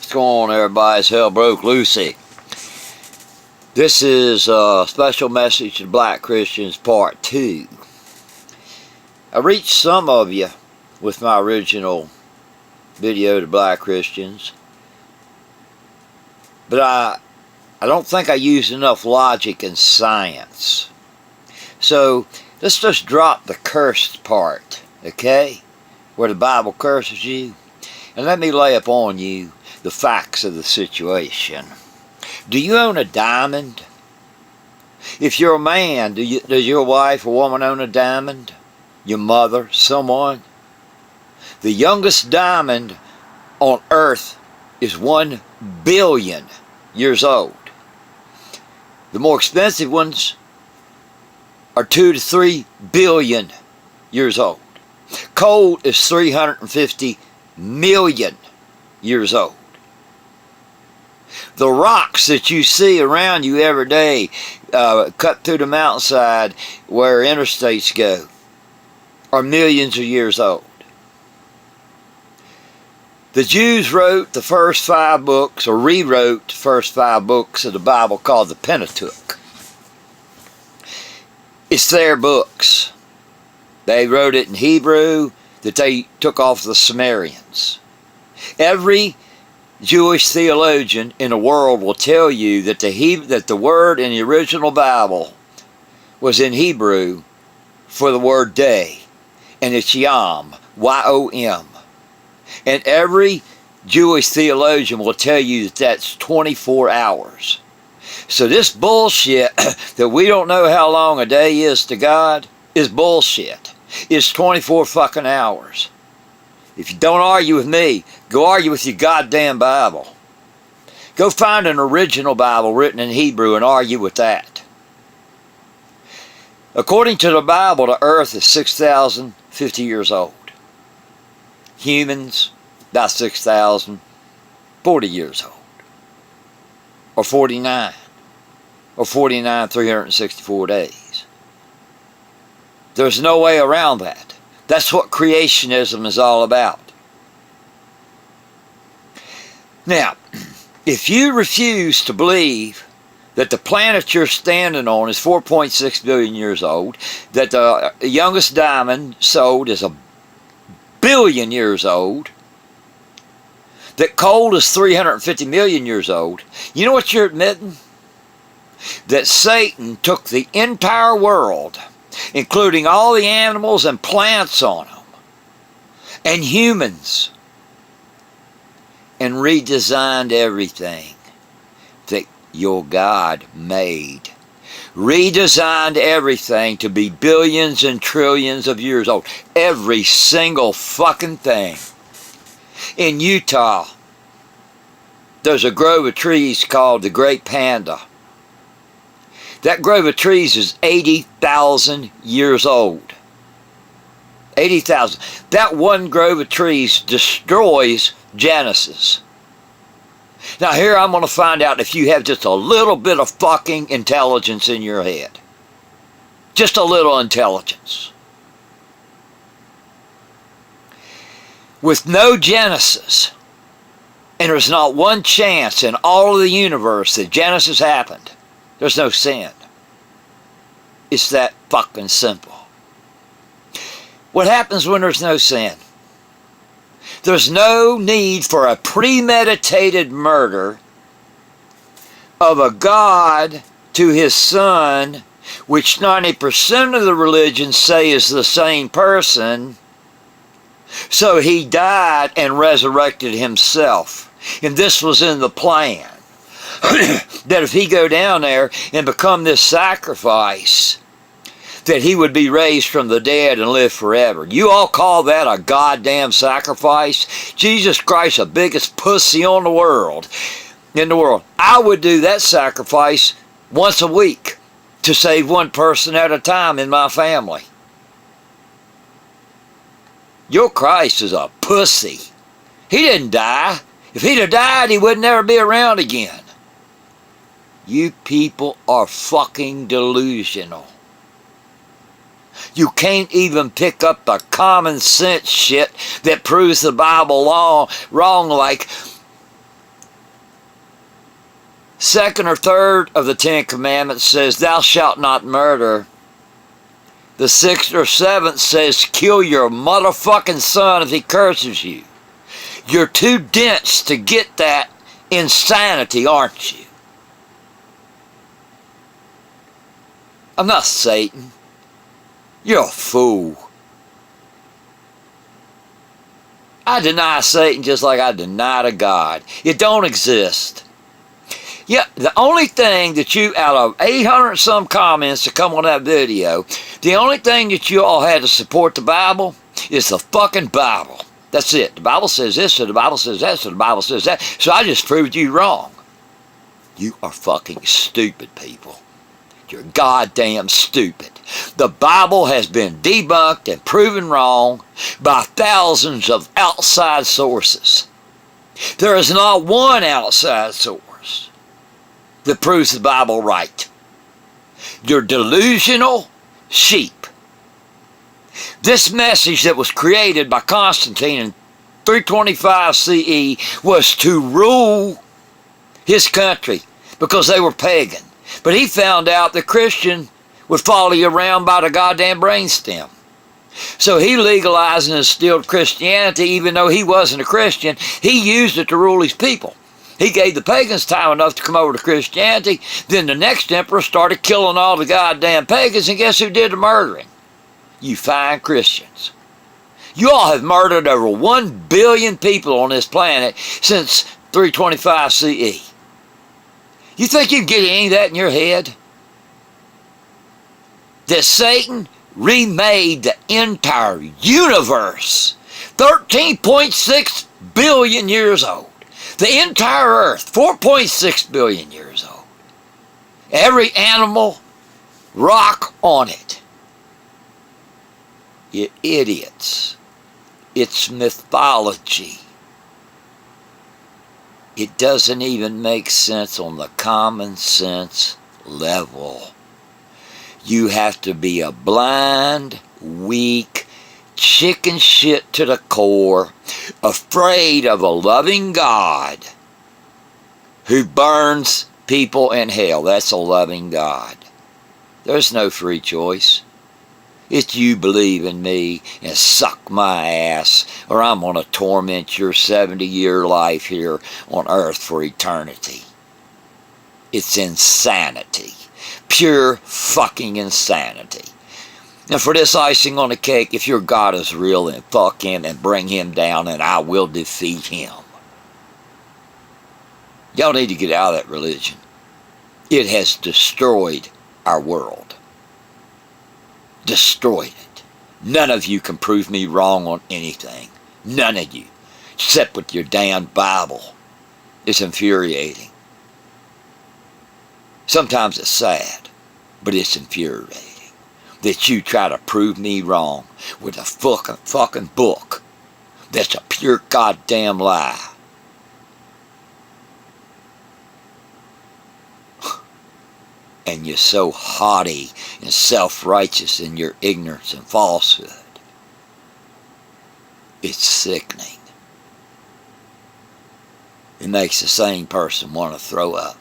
What's going on, everybody? It's Hell Broke Lucy. This is a special message to Black Christians, part 2. I reached some of you with my original video to Black Christians, but I don't think I used enough logic and science. So let's just drop the cursed part, okay? Where the Bible curses you. And let me lay upon you the facts of the situation. Do you own a diamond? If you're a man, does your wife or woman own a diamond? Your mother, someone? The youngest diamond on earth is 1 billion years old. The more expensive ones are 2 to 3 billion years old. Coal is 350 million years old. The rocks that you see around you every day, cut through the mountainside where interstates go, are millions of years old. The Jews wrote the first 5 books, or rewrote the first 5 books of the Bible, called the Pentateuch. It's their books. They wrote it in Hebrew that they took off the Sumerians. Every Jewish theologian in the world will tell you that the word in the original Bible was in Hebrew for the word day, and it's Yom, Y-O-M. And every Jewish theologian will tell you that that's 24 hours. So this bullshit that we don't know how long a day is to God is bullshit. It's 24 fucking hours. If you don't argue with me, go argue with your goddamn Bible. Go find an original Bible written in Hebrew and argue with that. According to the Bible, the earth is 6,050 years old. Humans, about 6,040 years old. Or 49. Or 49, 364 days. There's no way around that. That's what creationism is all about. Now, if you refuse to believe that the planet you're standing on is 4.6 billion years old, that the youngest diamond sold is 1 billion years old, that coal is 350 million years old, you know what you're admitting? That Satan took the entire world, including all the animals and plants on them, and humans, and redesigned everything that your God made. Redesigned everything to be billions and trillions of years old. Every single fucking thing. In Utah, there's a grove of trees called the Great Panda. That grove of trees is 80,000 years old. 80,000. That one grove of trees destroys Genesis. Now here I'm going to find out if you have just a little bit of fucking intelligence in your head. Just a little intelligence. With no Genesis, and there's not one chance in all of the universe that Genesis happened, there's no sin. It's that fucking simple. What happens when there's no sin? There's no need for a premeditated murder of a God to his son, which 90% of the religions say is the same person. So he died and resurrected himself. And this was in the plan. That if he go down there and become this sacrifice, that he would be raised from the dead and live forever. You all call that a goddamn sacrifice? Jesus Christ, the biggest pussy on the world, in the world. I would do that sacrifice once a week to save one person at a time in my family. Your Christ is a pussy. He didn't die. If he'd have died, he would never be around again. You people are fucking delusional. You can't even pick up the common sense shit that proves the Bible wrong, like second or third of the 10 Commandments says, thou shalt not murder. The 6th or 7th says, kill your motherfucking son if he curses you. You're too dense to get that insanity, aren't you? I'm not Satan. You're a fool. I deny Satan just like I deny to God. It don't exist. Yeah, the only thing that you, out of 800 some comments to come on that video, the only thing that you all had to support the Bible is the fucking Bible. That's it. The Bible says this, so the Bible says that, so the Bible says that. So I just proved you wrong. You are fucking stupid, people. You're goddamn stupid. The Bible has been debunked and proven wrong by thousands of outside sources. There is not one outside source that proves the Bible right. You're delusional sheep. This message that was created by Constantine in 325 CE was to rule his country because they were pagan. But he found out that Christian would follow you around by the goddamn brainstem. So he legalized and instilled Christianity even though he wasn't a Christian. He used it to rule his people. He gave the pagans time enough to come over to Christianity. Then the next emperor started killing all the goddamn pagans, and guess who did the murdering? You fine Christians. You all have murdered over 1 billion people on this planet since 325 CE. You think you can get any of that in your head? That Satan remade the entire universe, 13.6 billion years old. The entire earth, 4.6 billion years old. Every animal, rock on it. You idiots. It's mythology. It doesn't even make sense on the common sense level. You have to be a blind, weak, chicken shit to the core, afraid of a loving God who burns people in hell. That's a loving God. There's no free choice. It's you believe in me and suck my ass, or I'm going to torment your 70-year life here on earth for eternity. It's insanity. Pure fucking insanity. And for this icing on the cake, if your God is real, then fuck him and bring him down and I will defeat him. Y'all need to get out of that religion. It has destroyed our world. Destroyed it. None of you can prove me wrong on anything. None of you. Except with your damn Bible. It's infuriating. Sometimes it's sad, but it's infuriating that you try to prove me wrong with a fucking book that's a pure goddamn lie. And you're so haughty and self-righteous in your ignorance and falsehood. It's sickening. It makes the sane person want to throw up.